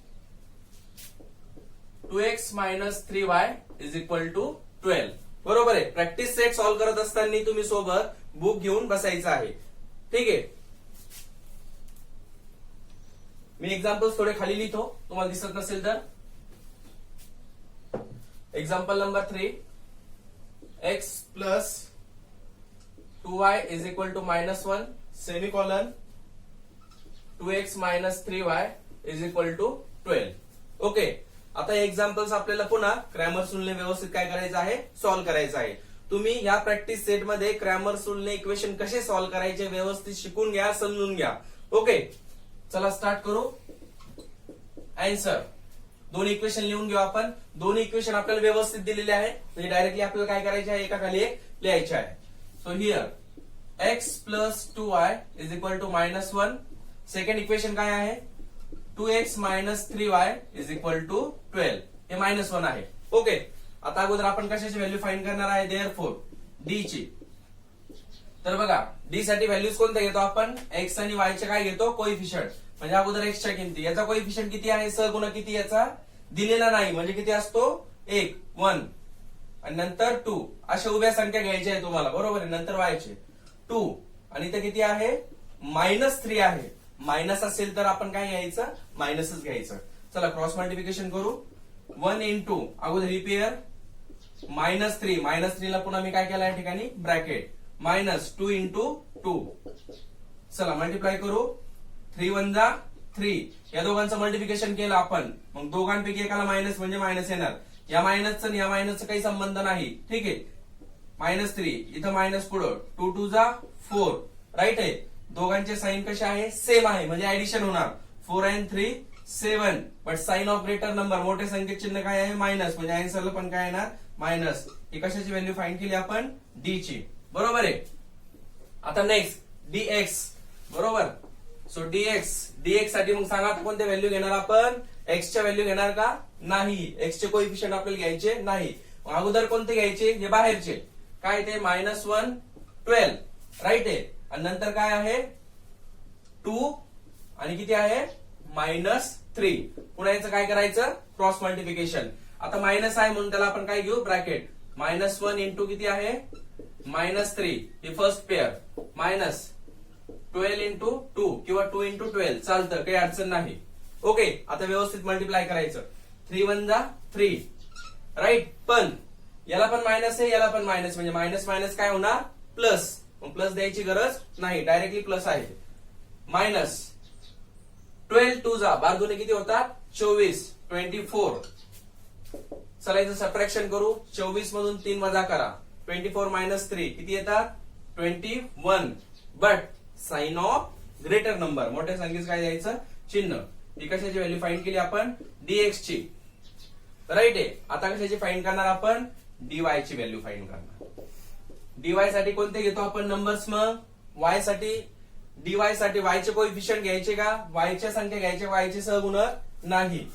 2x minus 3y is equal to 12. बरोबर आहे. प्रॅक्टिस सेट सॉल्व्ह करत असताना तुम्ही सोबत बुक घेऊन बसायचं आहे. ठीक आहे. मी एक्झाम्पल्स थोडे खाली लिहितो, तुम्हाला दिसत नसेल तर. Example number 3, x plus 2y is equal to -1 semicolon 2x minus 3y is equal to 12. Okay. आता हे एक्झाम्पल्स आपल्याला पुन्हा क्रॅमर्स रूलने व्यवस्थित काय करायचं आहे, सॉल्व्ह करायचं आहे. तुम्ही या प्रॅक्टिस सेट मध्ये क्रॅमर्स रूलने इक्वेशन कसे सॉल्व्ह करायचे व्यवस्थित शिकून घ्या, समजून घ्या. ओके, चला स्टार्ट करू. आन्सर, दोन इक्वेशन लिहून घेऊ आपण. दोन्ही इक्वेशन आपल्याला व्यवस्थित दिलेले आहे, म्हणजे डायरेक्टली आपल्याला काय करायचे आहे, एका खाली एक लिहायचे आहे. So here x plus 2y is equal to -1. Second equation काय आहे, 2x minus 3y is equal to 12. हे -1 आहे. ओके. आता अगोदर आपण कशाची व्हॅल्यू फाइंड करणार आहे, देअरफॉर d ची. तर बघा, d साठी व्हॅल्यूज कोणत्या घेतो आपण, x आणि y चे काय घेतो, कोइफिशियंट. म्हणजे अगोदर x च्या किमती, याचा कोइफिशियंट किती आहे, सहगुणक किती याचा दिलेला नाही, म्हणजे किती असतो 1 आणि नंतर 2. अशा उभ्या संख्या घ्यायच्या आहे तुम्हाला. बरोबर आहे. नंतर y चे 2 आणि इथे किती आहे, -3 आहे. मायनस असेल तर आपण काय घ्यायचं, मायनसच घ्यायचं. चला क्रॉस मल्टिप्लिकेशन करू. 1 इंटू अगोदर ही पेअर -3 ला पुन्हा मी काय केलं या ठिकाणी ब्रॅकेट -2 इंटू 2. चला मल्टिप्लाय करू. 3 1 जा 3. या दोघांचं मल्टिप्लिकेशन केलं आपण, मग दोघांपैकी एकाला मायनस म्हणजे मायनस येणार. या मायनसचं आणि या मायनसचं काही संबंध नाही. ठीक आहे. -3 इथं मायनस पुढं 2 2 जा 4. राईट आहे. दोघांचे साइन कसे आहे, सेम आहे, म्हणजे ऍडिशन होणार. 4 and 3 7. But sign of greater number, मोठे संख्येत चिन्ह काय आहे, मायनस, म्हणजे आन्सरला पण काय येणार, मायनस. ही कशाची व्हॅल्यू फाइंड केली आपण, डी ची. बरोबर आहे. आता नेक्स्ट dx. बरोबर. सो dx साठी मग सांगा कोणत्या व्हॅल्यू घेणार आपण, x च्या व्हॅल्यू घेणार का, नाही. x चे कोइफिशियंट आपल्याला घ्यायचे नाही. अगोदर कोणते घ्यायचे, हे बाहेरचे. काय ते -1 12. राईट आहे. आणि नंतर काय आहे 2 आणि किती आहे -3. पुन्हा याचं काय करायचं, क्रॉस मल्टिप्लिकेशन. आता मायनस आहे म्हणून त्याला आपण काय घेऊ, ब्रॅकेट. -1 इंटू किती आहे -3. ही फर्स्ट पेअर -12 इंटू 2 किंवा 2 इंटू 12 चालतं, काही अडचण नाही. ओके. आता व्यवस्थित मल्टिप्लाय करायचं. 3 1 जा 3. राईट. पण याला पण मायनस आहे, याला पण मायनस, म्हणजे मायनस मायनस काय होणार, प्लस. मग प्लस द्यायची गरज नाही, डायरेक्टली प्लस आहे. -12 2 जा 12 किती होतात, 24 24. चला इथं सबट्रॅक्शन करू. 24 मधून 3 वजा करा. 24 - 3 किती येतात, 21. But sign of greater number, मोठ्या संख्येचं काय द्यायचं, चिन्ह. ही कशाची व्हॅल्यू फाइंड केली आपण, dx ची. राईट आहे. आता कशाची फाइंड करणार आपण, dy ची व्हॅल्यू फाइंड करणार. dy साठी कोणते घेतो आपण नंबर्स, मग y साठी. dy साठी y चे कोइफिशियंट घ्यायचे का, y च्या संख्या घ्यायचे, y चे सहगुणक नाही,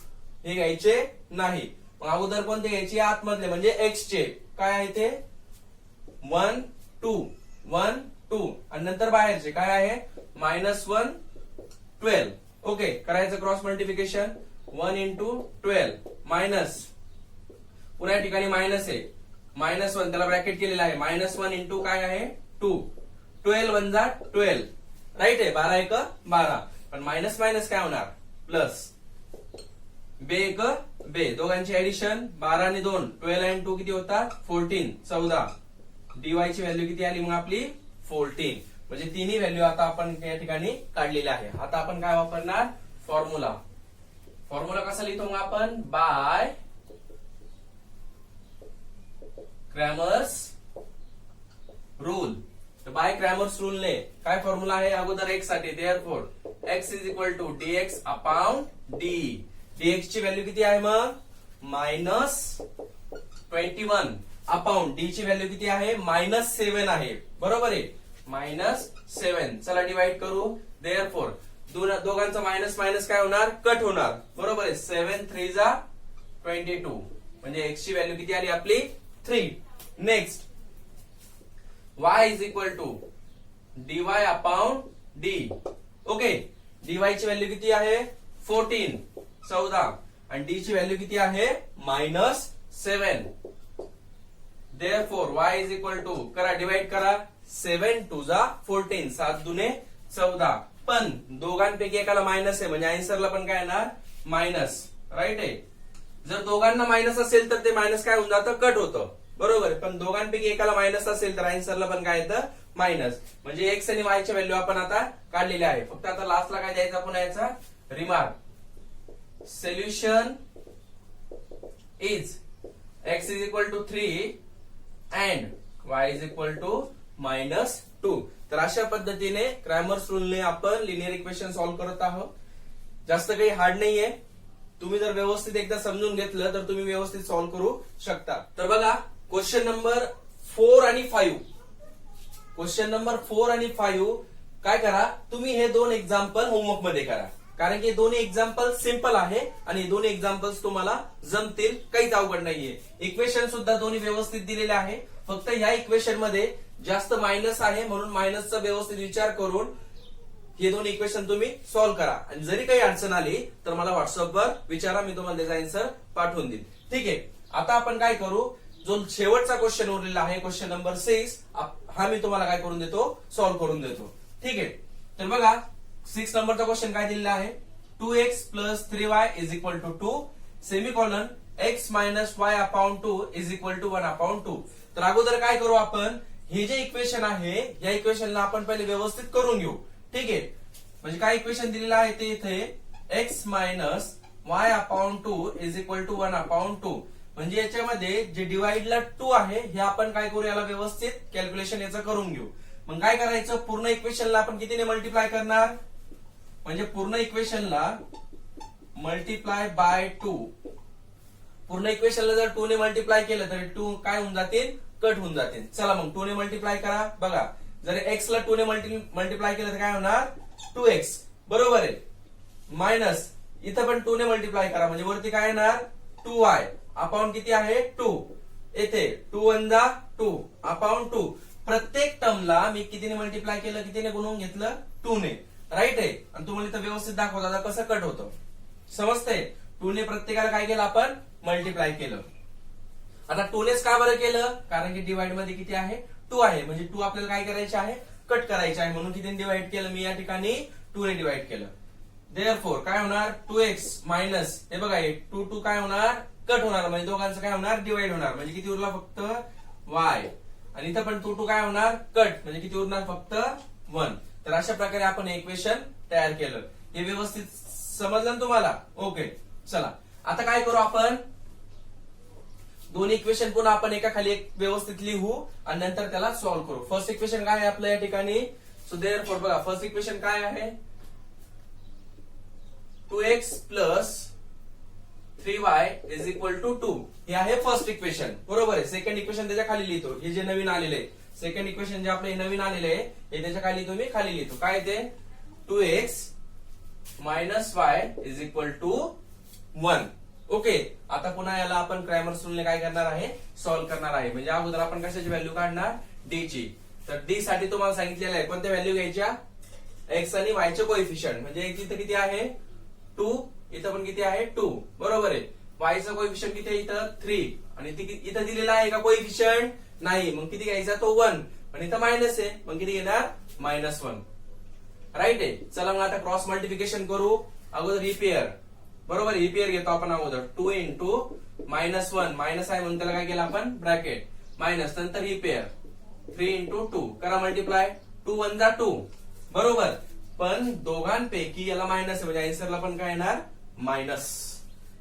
हे घ्यायचे नाही. मग अगोदर कोणते घ्यायचे, आतमधले म्हणजे x चे. काय आहे ते 1 2 1 2 आणि नंतर बाहेरचे काय आहे -1 12. ओके. करायचं क्रॉस मल्टिप्लिकेशन. 1 इंटू 12 मायनस, पुन्हा या ठिकाणी मायनस आहे, -1 त्याला ब्रॅकेट केलेला आहे. -1 इंटू काय आहे 2. 12 1 जा 12. राईट आहे. 12 1 12. पण मायनस मायनस काय होणार, प्लस. 2 1 2. दोघांची ऍडिशन 12 आणि 2 12 आणि 2 किती होतात 14 14. dy ची व्हॅल्यू किती आली मग आपली 14. म्हणजे तिन्ही व्हॅल्यू आता आपण या ठिकाणी काढलेल्या आहे. आता आपण काय वापरणार, फॉर्म्युला. फॉर्म्युला कसा लिहितो मग आपण, by Cramer's rule. By Cramer's रूलने काय फॉर्म्युला आहे, अगोदर x साठी, therefore x is equal to dx upon d. dx ची व्हॅल्यू किती आहे मग -21 अपॉन d ची व्हॅल्यू किती आहे -7 आहे. बरोबर आहे. -7. चला डिवाइड करू. देअरफॉर दोघांचा मायनस मायनस काय होणार, कट होणार. बरोबर आहे. 7 3 जा 22. म्हणजे x ची व्हॅल्यू किती आली आपली 3. Next y is equal to dy upon d. Okay, dy ची व्हॅल्यू किती आहे 14 14 आणि d ची व्हॅल्यू किती आहे -7. Therefore y is equal to करा डिवाइड करा 7 2 जा 14 7 दुने 14. पण दोघांपैकी एकाला मायनस आहे म्हणजे आन्सरला पण काय येणार मायनस. राईट आहे. जर दोघांना मायनस असेल तर ते मायनस काय होऊन जातं कट होतं. बरोबर. पण दोघांपैकी एकाला मायनस असेल तर आन्सरला पण काय येतं मायनस. म्हणजे एक्स आणि वाय च्या व्हॅल्यू आपण आता काढलेल्या आहे. फक्त आता लास्टला काय द्यायचं आपण याचा remark. Solution is X is equal to 3 and Y is equal to -2. तर अशा पद्धतीने क्रॅमर्स रूलने आपण लिनियर इक्वेशन सॉल्व्ह करत आहोत. जास्त काही हार्ड नाहीये. तुम्ही जर व्यवस्थित एकदा समजून घेतलं तर तुम्ही व्यवस्थित सॉल्व्ह करू शकता. तर बघा क्वेश्चन नंबर 4 आणि 5. क्वेश्चन नंबर 4 आणि 5 काय करा तुम्ही हे दोन एक्झाम्पल होमवर्क मध्ये करा. कारण की दोन्ही एक्झाम्पल सिंपल आहे आणि दोन्ही एक्झाम्पल्स तुम्हाला जमतील. काहीच अवघड नाहीये. इक्वेशन सुद्धा दोन्ही व्यवस्थित दिलेले आहे. फक्त ह्या इक्वेशन मध्ये जास्त मायनस आहे म्हणून मायनसचा व्यवस्थित विचार करून हे दोन इक्वेशन तुम्ही सॉल्व्ह करा. आणि जरी काही अडचण आली तर मला व्हॉट्सअपवर विचारा. मी तुम्हाला त्याचा आन्सर पाठवून देईन. ठीक आहे. आता आपण काय करू जो शेवटचा क्वेश्चन उरलेला आहे क्वेश्चन नंबर 6 हा मी तुम्हाला काय करून देतो सॉल्व्ह करून देतो. ठीक आहे. तर बघा 6 नंबरचा क्वेश्चन काय दिलेला आहे 2x + 3y is equal to 2 semicolon x - y upon 2 is equal to 1/2. तर अगोदर काय करू आपण हे जे इक्वेशन आहे या इक्वेशनला आपण पहिले व्यवस्थित करून घेऊ. ठीक आहे. म्हणजे काय इक्वेशन दिलेलं आहे ते इथे x - y upon 2 is equal to 1/2. म्हणजे याच्यामध्ये जे डिवाइडला 2 आहे हे आपण काय करू याला व्यवस्थित कॅल्क्युलेशन याचं करून घेऊ. मग काय करायचं पूर्ण इक्वेशनला आपण कितीने मल्टिप्लाय करणार म्हणजे पूर्ण इक्वेशनला मल्टिप्लाय बाय 2. पूर्ण इक्वेशनला जर 2 ने मल्टिप्लाय केलं तर 2 काय होऊन जातील कट होऊन जातील. चला मग 2 ने मल्टिप्लाय करा. बघा जर x ला 2 ने मल्टिप्लाय केलं तर काय होणार 2x. बरोबर आहे. मायनस इथं पण 2 ने मल्टिप्लाय करा म्हणजे वरती काय येणार 2y अपॉन किती आहे 2. येथे 2 1 जा 2 अपॉन 2. प्रत्येक टर्मला मी कितीने मल्टिप्लाय केलं कितीने गुणवून घेतलं 2 ने. राईट आहे. आणि तुम्हाला इथं व्यवस्थित दाखवता कसं कट होतं समजतंय. 2 ने प्रत्येकाला काय केलं आपण मल्टिप्लाय केलं. आता 2 नेच का बरं केलं कारण की डिवाइड मध्ये किती आहे 2 आहे म्हणजे 2 आपल्याला काय करायचे आहे कट करायचे आहे म्हणून कितीने डिवाइड केलं मी या ठिकाणी 2 ने डिवाइड केलं. देअरफॉर काय होणार 2x मायनस हे बघा 2 2 काय होणार कट होणार म्हणजे दोघांचं काय होणार डिवाइड होणार म्हणजे किती उरला फक्त y. आणि इथं पण 2 2 काय होणार कट म्हणजे किती उरणार फक्त 1. तर अशा प्रकारे आपण इक्वेशन तयार केलं. हे व्यवस्थित समजलं ना तुम्हाला. ओके. चला आता काय करू आपण दोन इक्वेशन पुन्हा आपण एका खाली एक व्यवस्थित लिहू आणि नंतर त्याला सॉल्व्ह करू. फर्स्ट इक्वेशन काय आहे आपलं या ठिकाणी सो देअरफॉर बघा फर्स्ट इक्वेशन काय आहे 2x + 3y is equal to 2. हे आहे फर्स्ट इक्वेशन. बरोबर आहे. सेकंड इक्वेशन त्याच्या खाली लिहितो. हे जे नवीन आलेले आहे सेकंड इक्वेशन जे आपले नवीन आलेले आहे हे त्याच्या खाली तुम्ही खाली लिहितो. काय ते 2x - y is equal to 1. Okay. आता पुन्हा याला आपण क्रॅमर्स रूलने काय करणार आहे सॉल्व्ह करणार आहे. म्हणजे अगोदर आपण कशाची व्हॅल्यू काढणार d ची. तर d साठी तुम्हाला सांगितलेलं आहे कोणत्या व्हॅल्यू घ्यायच्या x आणि y चे कोएफिशियंट. म्हणजे इथं किती आहे 2 इथं पण किती आहे 2. बरोबर आहे. y चा कोएफिशियंट किती आहे इथं 3 आणि इथं दिलेला आहे का कोएफिशियंट नाही मग किती घ्यायचा तो 1 आणि इथं मायनस आहे मग किती घेणार -1. राईट आहे. चला मग आता क्रॉस मल्टिप्लिकेशन करू. अगोदर ही पेअर बरोबर ही पेअर घेतो आपण अगोदर 2 इंटू -1 मायनस आहे म्हणून त्याला काय केलं आपण ब्रॅकेट मायनस नंतर ही पेअर 3 इंटू 2 करा मल्टिप्लाय 2 1 जा 2. बरोबर. पण दोघांपैकी याला मायनस आहे म्हणजे आन्सरला पण काय येणार मायनस.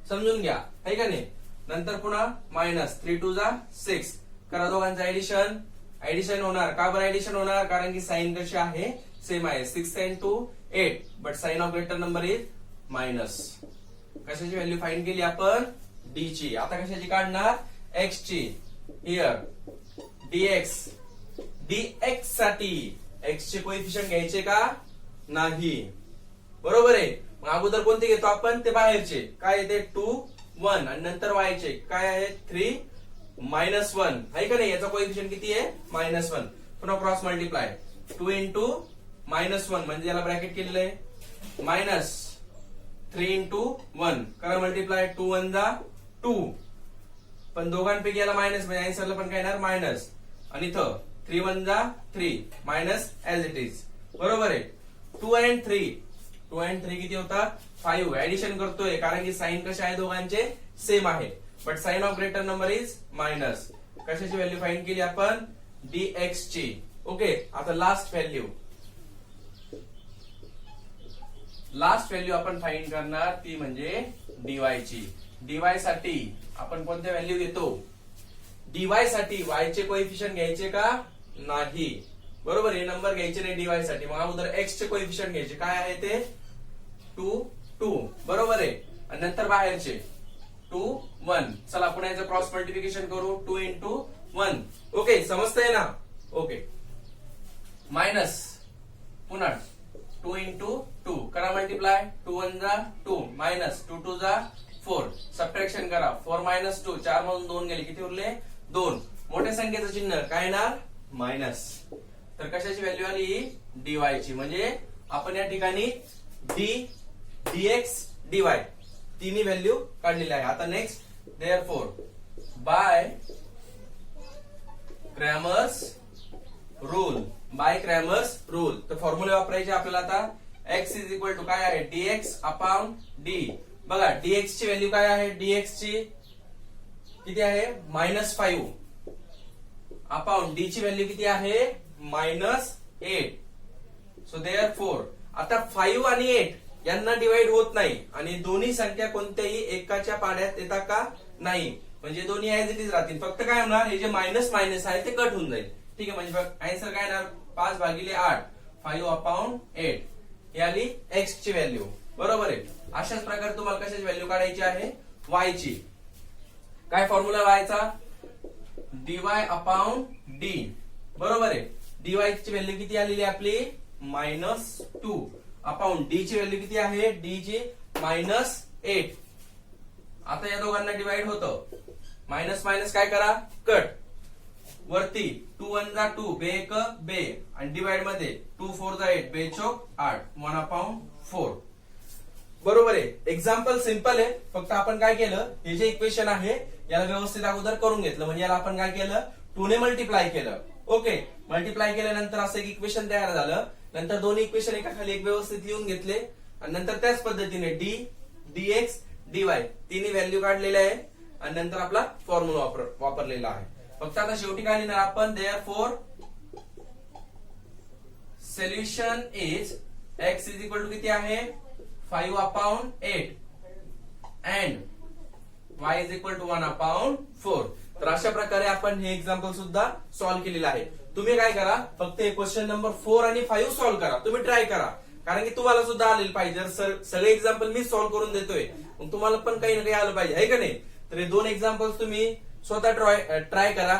समजून घ्या आहे का नाही. नंतर पुन्हा मायनस 3 2 जा 6 करा दोघांचं ऍडिशन होणार. का बरं ऍडिशन होणार कारण की साइन कशी आहे सेम आहे 6 and 2 8 but sign of greater number is minus. कशाची व्हॅल्यू फाइंड केली आपण d ची. आता कशाची काढणार x ची. हिअर dx साठी x चे कोएफिशियंट घ्यायचे का नाही. बरोबर आहे. मग अगोदर कोणते घेतो आपण ते बाहेरचे काय येते 2 1 आणि नंतर y चे काय आहे 3 -1 आहे का नाही. याचा कोएफिशियंट किती आहे -1. पुन्हा क्रॉस मल्टिप्लाय 2 इंटू -1 म्हणजे याला ब्रॅकेट केलेलं आहे मायनस 3 इंटू 1 करा मल्टिप्लाय 2 1 जा 2 पण दोघांपैकी याला मायनस म्हणजे आन्सरला पण काय येणार मायनस आणि इथं 3 1 जा 3 मायनस एज इट इज बरोबर आहे 2 and 3 किती होतात 5 ऍडिशन करतोय कारण की साइन कसे आहे दोघांचे सेम आहे but sign of greater number is minus कशाची व्हॅल्यू फाइंड केली आपण dx ची ओके आता लास्ट व्हॅल्यू आपण फाइंड करणार ती म्हणजे dy ची dy साठी आपण कोणत्या व्हॅल्यू घेतो dy साठी y चे कोएफिशिएंट घ्यायचे का नाही बरोबर हे नंबर घ्यायचे नाही dy साठी मग अगोदर x चे कोएफिशिएंट घ्यायचे काय आहे ते 2 बरोबर आहे आणि नंतर बाहेरचे 2 1 चला पुन्हा याचं क्रॉस मल्टिप्लिकेशन करू 2 इंटू 1 ओके समजतंय ना ओके मायनस पुन्हा 2 इंटू 2 करा मल्टिप्लाय 2 1 जा 2 मायनस 2 2 जा 4 सबट्रॅक्शन करा 4 मायनस 2 4 मधून 2 गेले किती उरले 2 मोठ्या संख्येचं चिन्ह काय येणार मायनस तर कशाची व्हॅल्यू आली dy ची म्हणजे आपण या ठिकाणी dx dy तिन्ही व्हॅल्यू काढलेली आहे आता next therefore by Cramer's rule तर फॉर्म्युला वापरायचे आपल्याला आता x इज इक्वल टू काय आहे dx अपॉन d बघा dx ची व्हॅल्यू काय आहे dx ची किती आहे -5 अपॉन d ची व्हॅल्यू किती आहे -8 सो देअरफॉर आता 5 आणि 8 यांना डिवाइड होत नाही आणि दोन्ही संख्या कोणत्याही एकाच्या पाड्यात येतात का नाही म्हणजे दोन्ही ऍज इट इज राहतील फक्त काय होणार हे जे मायनस मायनस आहे ते कट होऊन जाईल ठीक आहे म्हणजे आन्सर काय येणार 5/8 5 अपॉन 8 ही आली x ची व्हॅल्यू बरोबर आहे अशाच प्रकारे तुम्हाला कशाची व्हॅल्यू काढायची आहे y ची काय फॉर्म्युला y चा dy अपॉन d बरोबर आहे dy ची व्हॅल्यू किती आलेली आपली -2 अपॉन d ची व्हॅल्यू किती आहे d ची -8 आता या दोघांना डिवाइड होतं मायनस मायनस काय करा कट वरती 2 1 जा 2 बे 1 बे आणि डिवाइड मध्ये 2 4 जा 8 बे चौक 8 1 अपॉन 4 बरोबर आहे एक्झाम्पल सिंपल आहे फक्त आपण काय केलं हे जे इक्वेशन आहे याला व्यवस्थित अगोदर करून घेतलं म्हणजे याला आपण काय केलं 2 ने मल्टिप्लाय केलं ओके मल्टिप्लाय केल्यानंतर असं एक इक्वेशन तयार झालं नंतर दोन्ही इक्वेशन एका खाली एक व्यवस्थित लिहून घेतले आणि नंतर त्याच पद्धतीने d dx dy तिन्ही व्हॅल्यू काढलेल्या आहे आणि नंतर आपला फॉर्म्युला वापरलेला आहे फक्त आता शेवटी काय लिहिणार आपण therefore solution is x is equal to किती आहे 5 upon 8 and y is equal to 1 upon 4 तर अशा प्रकारे आपण हे एक्झाम्पल सुद्धा सॉल्व्ह केलेलं आहे तुम्ही काय करा फक्त हे क्वेश्चन नंबर 4 आणि 5 सॉल्व्ह करा तुम्ही ट्राय करा कारण की तुम्हाला सुद्धा आलेलं पाहिजे जर सगळे एक्झाम्पल मी सॉल्व्ह करून देतोय मग तुम्हाला पण काही ना काही आलं पाहिजे आहे का नाही तर हे दोन एक्झाम्पल्स तुम्ही स्वतः ट्राय करा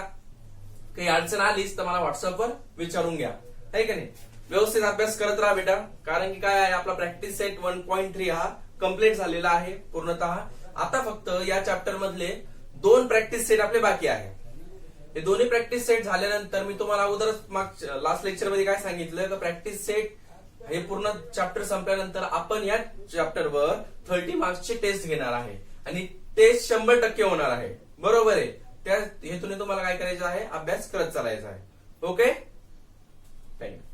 काही अडचण आलीच तर मला व्हॉट्सअपवर विचारून घ्या आहे का नाही व्यवस्थित अभ्यास करत राहा बेटा कारण की काय आहे आपला प्रॅक्टिस सेट 1.3 हा कम्प्लीट झालेला आहे पूर्णतः आता फक्त या चॅप्टर मधले 2 प्रॅक्टिस सेट आपले बाकी आहे हे दोन्ही प्रॅक्टिस सेट झाल्यानंतर मी तुम्हाला अगोदरच लास्ट लेक्चर मध्ये काय सांगितलं की प्रॅक्टिस सेट हे पूर्ण चॅप्टर संपल्यानंतर आपण या चॅप्टरवर 30 मार्क्सची टेस्ट घेणार आहे आणि टेस्ट 100% होणार आहे बरोबर आहे त्या हेतूने तुम्हाला काय करायचं आहे अभ्यास करत चालायचा आहे ओके थँक्यू